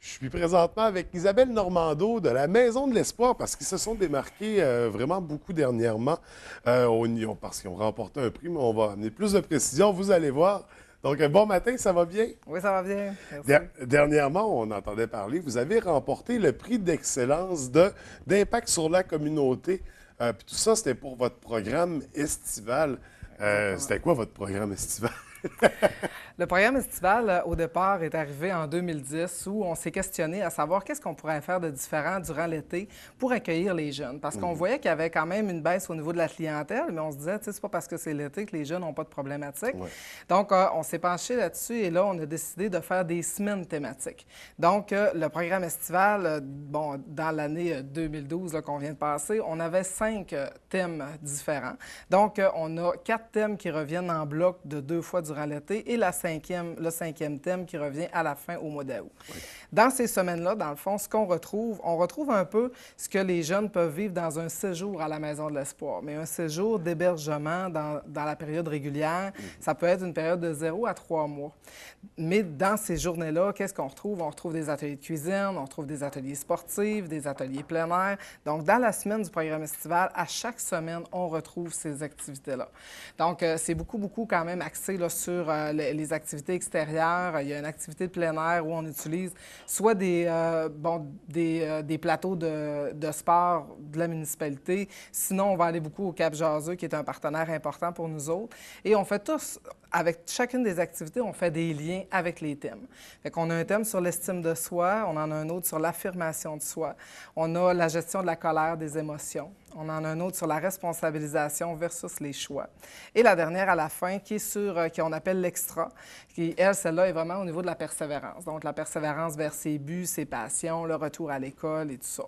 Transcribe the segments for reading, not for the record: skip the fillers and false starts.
Je suis présentement avec Isabelle Normando de la Maison de l'Espoir parce qu'ils se sont démarqués vraiment beaucoup dernièrement parce qu'ils ont remporté un prix, mais on va amener plus de précision, vous allez voir. Donc, bon matin, ça va bien? Oui, ça va bien. Merci. Dernièrement, on entendait parler, vous avez remporté le prix d'excellence d'impact sur la communauté. Puis tout ça, c'était pour votre programme estival. Exactement. C'était quoi votre programme estival? Le programme estival, au départ, est arrivé en 2010 où on s'est questionné à savoir qu'est-ce qu'on pourrait faire de différent durant l'été pour accueillir les jeunes. Parce qu'on voyait qu'il y avait quand même une baisse au niveau de la clientèle, mais on se disait, tu sais, c'est pas parce que c'est l'été que les jeunes n'ont pas de problématique. Ouais. Donc, on s'est penché là-dessus et là, on a décidé de faire des semaines thématiques. Donc, le programme estival, bon, dans l'année 2012 qu'on vient de passer, on avait 5 thèmes différents. Donc, on a 4 thèmes qui reviennent en bloc de 2 fois durant l'été et le cinquième thème qui revient à la fin au mois d'août. Dans ces semaines-là, dans le fond, ce qu'on retrouve, on retrouve un peu ce que les jeunes peuvent vivre dans un séjour à la Maison de l'Espoir, mais un séjour d'hébergement dans la période régulière, ça peut être une période de 0 à 3 mois. Mais dans ces journées-là, qu'est-ce qu'on retrouve? On retrouve des ateliers de cuisine, on retrouve des ateliers sportifs, des ateliers plein air. Donc, dans la semaine du programme estival, à chaque semaine, on retrouve ces activités-là. Donc, c'est beaucoup quand même axé là, sur les activités extérieures. Il y a une activité de plein air où on utilise soit des plateaux de sport de la municipalité. Sinon, on va aller beaucoup au Cap Jaseux, qui est un partenaire important pour nous autres. Et on fait tous, avec chacune des activités, on fait des liens avec les thèmes. Fait qu'on a un thème sur l'estime de soi, on en a un autre sur l'affirmation de soi, on a la gestion de la colère, des émotions, on en a un autre sur la responsabilisation versus les choix. Et la dernière à la fin, qui est sur, qu'on appelle l'extra, qui, elle, celle-là, est vraiment au niveau de la persévérance. Donc, la persévérance vers ses buts, ses passions, le retour à l'école et tout ça.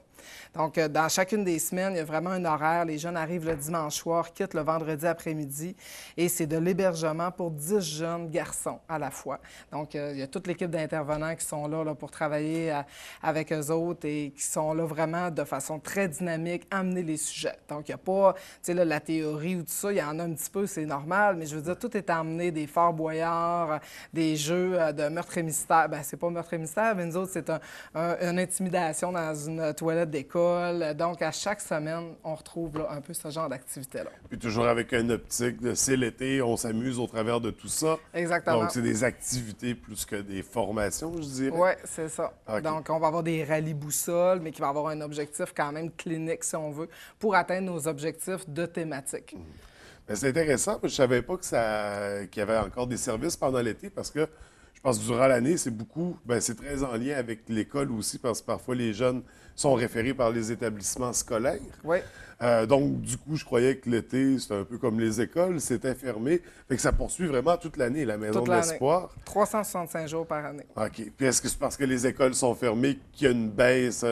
Donc, dans chacune des semaines, il y a vraiment un horaire. Les jeunes arrivent le dimanche soir, quittent le vendredi après-midi, et c'est de l'hébergement pour 10 jeunes garçons à la fois. Donc, il y a toute l'équipe d'intervenants qui sont là pour travailler avec eux autres et qui sont là vraiment de façon très dynamique, amener les sujets. Donc, il n'y a pas, tu sais, là, la théorie ou tout ça, il y en a un petit peu, c'est normal, mais je veux dire, tout est amené, des Fort Boyard, des jeux de meurtre et mystère. Bien, c'est pas meurtre et mystère, mais nous autres, c'est une intimidation dans une toilette d'école. Donc, à chaque semaine, on retrouve là, un peu ce genre d'activité-là. Puis toujours avec une optique de c'est l'été, on s'amuse au travers de tout ça. Donc, Exactement. c'est des activités plus que des formations, je dirais. Oui, c'est ça. OK. Donc, on va avoir des rallyes boussoles, mais qui va avoir un objectif quand même clinique, si on veut, pour atteindre nos objectifs de thématique. Ben, c'est intéressant, parce que je savais pas qu'il y avait encore des services pendant l'été parce que je pense que durant l'année, c'est beaucoup, ben, c'est très en lien avec l'école aussi parce que parfois les jeunes sont référés par les établissements scolaires. Oui, Donc, du coup, je croyais que l'été, c'était un peu comme les écoles, c'était fermé. Fait que ça poursuit vraiment toute l'année, la Maison toute de l'année. l'Espoir. 365 jours par année. OK. Puis est-ce que c'est parce que les écoles sont fermées qu'il y a une baisse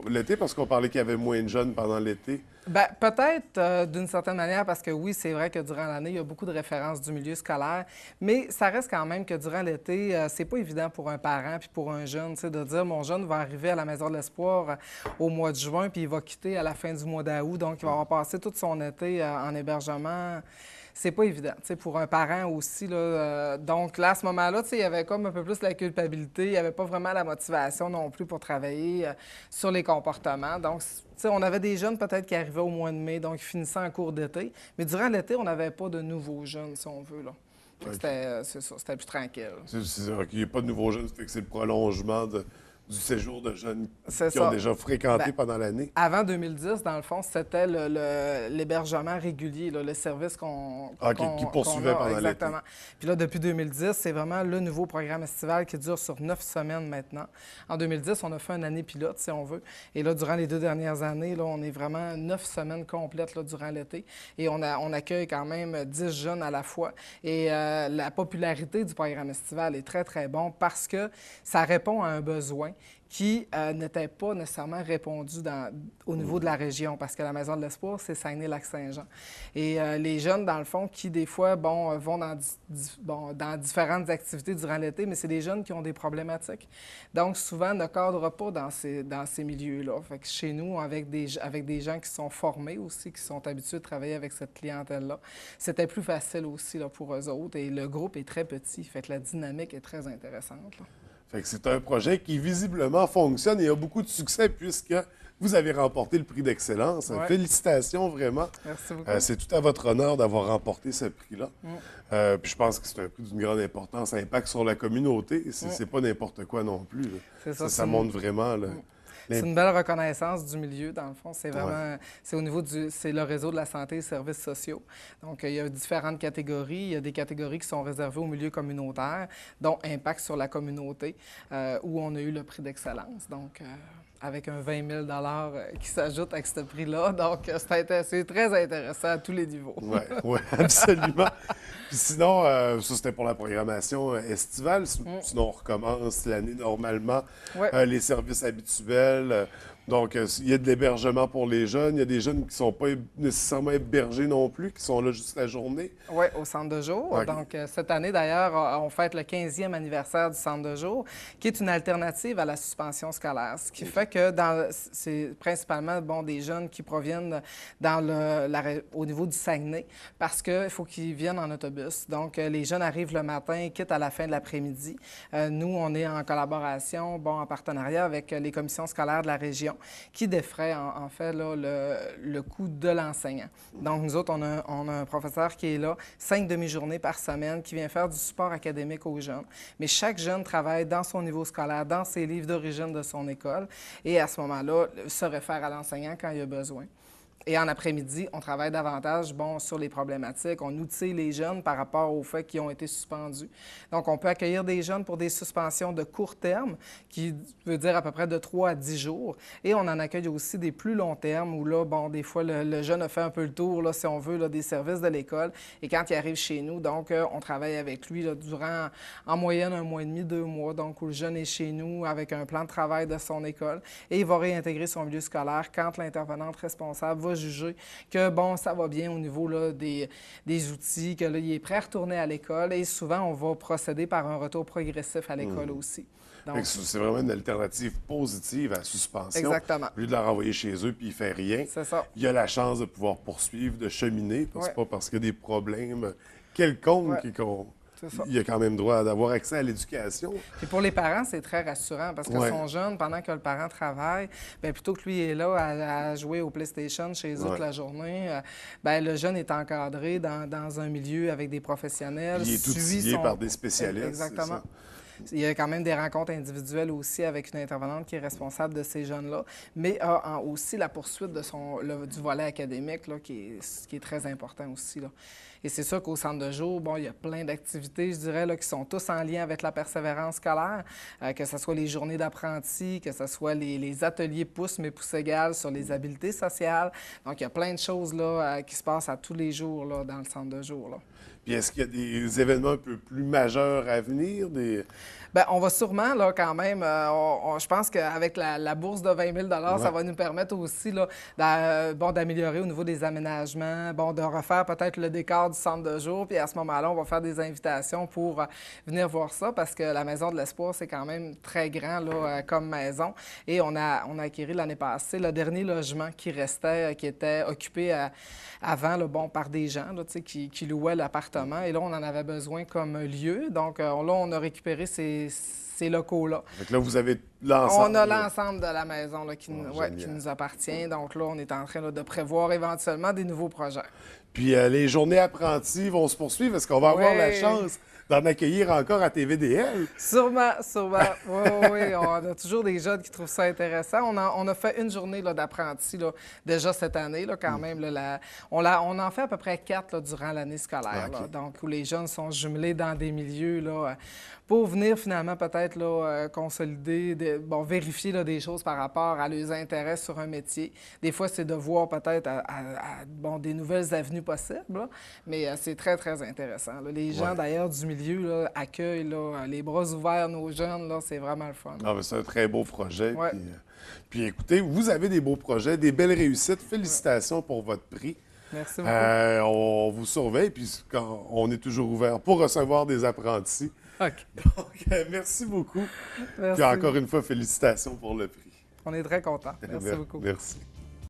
l'été? Parce qu'on parlait qu'il y avait moins de jeunes pendant l'été. Bien, peut-être d'une certaine manière, parce que oui, c'est vrai que durant l'année, il y a beaucoup de références du milieu scolaire, mais ça reste quand même que durant l'été, c'est pas évident pour un parent puis pour un jeune, tu sais, de dire mon jeune va arriver à la Maison de l'Espoir au mois de juin puis il va quitter à la fin du mois d'août, donc il va avoir passé tout son été en hébergement. C'est pas évident, tu sais, pour un parent aussi, là. Donc là, à ce moment-là, tu sais, il y avait comme un peu plus la culpabilité, il n'y avait pas vraiment la motivation non plus pour travailler sur les comportements. Donc, tu sais, on avait des jeunes peut-être qui arrivaient au mois de mai, donc ils finissaient en cours d'été. Mais durant l'été, on n'avait pas de nouveaux jeunes, si on veut, là. Fait que OK. c'était, c'est ça, c'était plus tranquille. OK, il n'y a pas de nouveaux jeunes, ça fait que c'est le prolongement du séjour de jeunes C'est qui ont ça. déjà Ben, fréquenté pendant l'année. avant 2010, dans le fond, c'était l'hébergement régulier, là, le service OK, qui qu'on poursuivait a pendant l'été. exactement. Puis là, depuis 2010, c'est vraiment le nouveau programme estival qui dure sur 9 semaines maintenant. En 2010, on a fait une année pilote, si on veut. Et là, durant les 2 dernières années, là, on est vraiment 9 semaines complètes là, durant l'été. Et on accueille quand même 10 jeunes à la fois. Et la popularité du programme estival est très, très bon parce que ça répond à un besoin qui n'était pas nécessairement répondu au niveau de la région, parce que la Maison de l'Espoir, c'est Saguenay-Lac-Saint-Jean. Et les jeunes, dans le fond, qui, des fois, bon, vont dans différentes activités durant l'été, mais c'est des jeunes qui ont des problématiques. Donc, souvent, ne cadrent pas dans ces milieux-là. Fait que chez nous, avec des gens qui sont formés aussi, qui sont habitués de travailler avec cette clientèle-là, c'était plus facile aussi là, pour eux autres. Et le groupe est très petit, fait que la dynamique est très intéressante, là. Fait que c'est un projet qui visiblement fonctionne et a beaucoup de succès puisque vous avez remporté le prix d'excellence. Ouais. Félicitations vraiment. Merci beaucoup. C'est tout à votre honneur d'avoir remporté ce prix-là. Puis je pense que c'est un prix d'une grande importance, impact sur la communauté. C'est pas n'importe quoi non plus, là. C'est ça, Ça montre vraiment c'est une belle reconnaissance du milieu, dans le fond. C'est vraiment, c'est au niveau c'est le réseau de la santé et services sociaux. Donc, il y a différentes catégories. Il y a des catégories qui sont réservées au milieu communautaire, dont impact sur la communauté, où on a eu le prix d'excellence. Donc, avec un 20 000 qui s'ajoute à ce prix-là. Donc, c'est très intéressant à tous les niveaux. Oui, absolument. Puis sinon, ça, c'était pour la programmation estivale. Sinon, on recommence l'année normalement. Les services habituels. Donc, il y a de l'hébergement pour les jeunes. Il y a des jeunes qui ne sont pas nécessairement hébergés non plus, qui sont là juste la journée. Oui, au centre de jour. Okay. Donc, cette année, d'ailleurs, on fête le 15e anniversaire du centre de jour, qui est une alternative à la suspension scolaire. Ce qui fait que c'est principalement des jeunes qui proviennent au niveau du Saguenay, parce qu'il faut qu'ils viennent en autobus. Donc, les jeunes arrivent le matin, quittent à la fin de l'après-midi. Nous, on est en collaboration, en partenariat avec les commissions scolaires de la région, qui défraient en fait là, le coût de l'enseignant. Donc, nous autres, on a un professeur qui est là 5 demi-journées par semaine, qui vient faire du support académique aux jeunes. Mais chaque jeune travaille dans son niveau scolaire, dans ses livres d'origine de son école, et à ce moment-là, se réfère à l'enseignant quand il y a besoin. Et en après-midi, on travaille davantage sur les problématiques. On outille les jeunes par rapport aux faits qui ont été suspendus. Donc, on peut accueillir des jeunes pour des suspensions de court terme, qui veut dire à peu près de 3 à 10 jours. Et on en accueille aussi des plus longs termes, où là, des fois, le jeune a fait un peu le tour, là, si on veut, là, des services de l'école. Et quand il arrive chez nous, donc, on travaille avec lui là, durant, en moyenne, 1 mois et demi, 2 mois. Donc, où le jeune est chez nous avec un plan de travail de son école. Et il va réintégrer son milieu scolaire quand l'intervenante responsable va juger que, ça va bien au niveau là, des outils, que là, il est prêt à retourner à l'école. Et souvent, on va procéder par un retour progressif à l'école aussi. Donc, c'est vraiment une alternative positive à la suspension. Exactement. Au lieu de la renvoyer chez eux puis il ne fait rien, c'est ça. Il y a la chance de pouvoir poursuivre, de cheminer. C'est pas parce qu'il y a des problèmes quelconques il a quand même droit d'avoir accès à l'éducation. Et pour les parents, c'est très rassurant parce que son jeune, pendant que le parent travaille, plutôt que lui est là à jouer au PlayStation chez eux toute la journée, le jeune est encadré dans un milieu avec des professionnels. Il est outillé par des spécialistes. Exactement. Il y a quand même des rencontres individuelles aussi avec une intervenante qui est responsable de ces jeunes-là, mais aussi la poursuite du volet académique là, qui est très important aussi, là. Et c'est sûr qu'au centre de jour, il y a plein d'activités, je dirais, là, qui sont tous en lien avec la persévérance scolaire, que ce soit les journées d'apprentis, que ce soit les ateliers pouces, mais pouces égales sur les habiletés sociales. Donc, il y a plein de choses là, qui se passent à tous les jours là, dans le centre de jour, là. Puis est-ce qu'il y a des événements un peu plus majeurs à venir? On va sûrement, là, quand même, je pense qu'avec la bourse de 20 000 ça va nous permettre aussi là, d'améliorer au niveau des aménagements, de refaire peut-être le décor du centre de jour. Puis à ce moment-là, on va faire des invitations pour venir voir ça parce que la Maison de l'Espoir, c'est quand même très grand là, comme maison. Et on a acquis l'année passée le dernier logement qui restait, qui était occupé avant là, par des gens là, qui louaient l'appartement. Et là, on en avait besoin comme lieu. Donc là, on a récupéré ces locaux-là. Donc là, vous avez l'ensemble. On a l'ensemble de la maison là, qui nous appartient. Donc là, on est en train là, de prévoir éventuellement des nouveaux projets. Puis les journées apprentis vont se poursuivre. Est-ce qu'on va avoir la chance d'en accueillir encore à TVDL? Sûrement. Oui. On a toujours des jeunes qui trouvent ça intéressant. On a fait une journée d'apprentis déjà cette année, là, quand même. Là, on en fait à peu près 4 là, durant l'année scolaire. Là, donc, où les jeunes sont jumelés dans des milieux là, pour venir finalement peut-être là, consolider, vérifier là, des choses par rapport à leurs intérêts sur un métier. Des fois, c'est de voir peut-être des nouvelles avenues possibles, là, mais c'est très, très intéressant. Là. Les gens, d'ailleurs, du milieu là, accueillent là, les bras ouverts nos jeunes. Là, c'est vraiment le fun. C'est un très beau projet. Puis écoutez, vous avez des beaux projets, des belles réussites. Félicitations pour votre prix. Merci beaucoup. On vous surveille, puis on est toujours ouvert pour recevoir des apprentis. OK. Donc, merci beaucoup. Merci. Puis encore une fois, félicitations pour le prix. On est très contents. Merci beaucoup. Merci.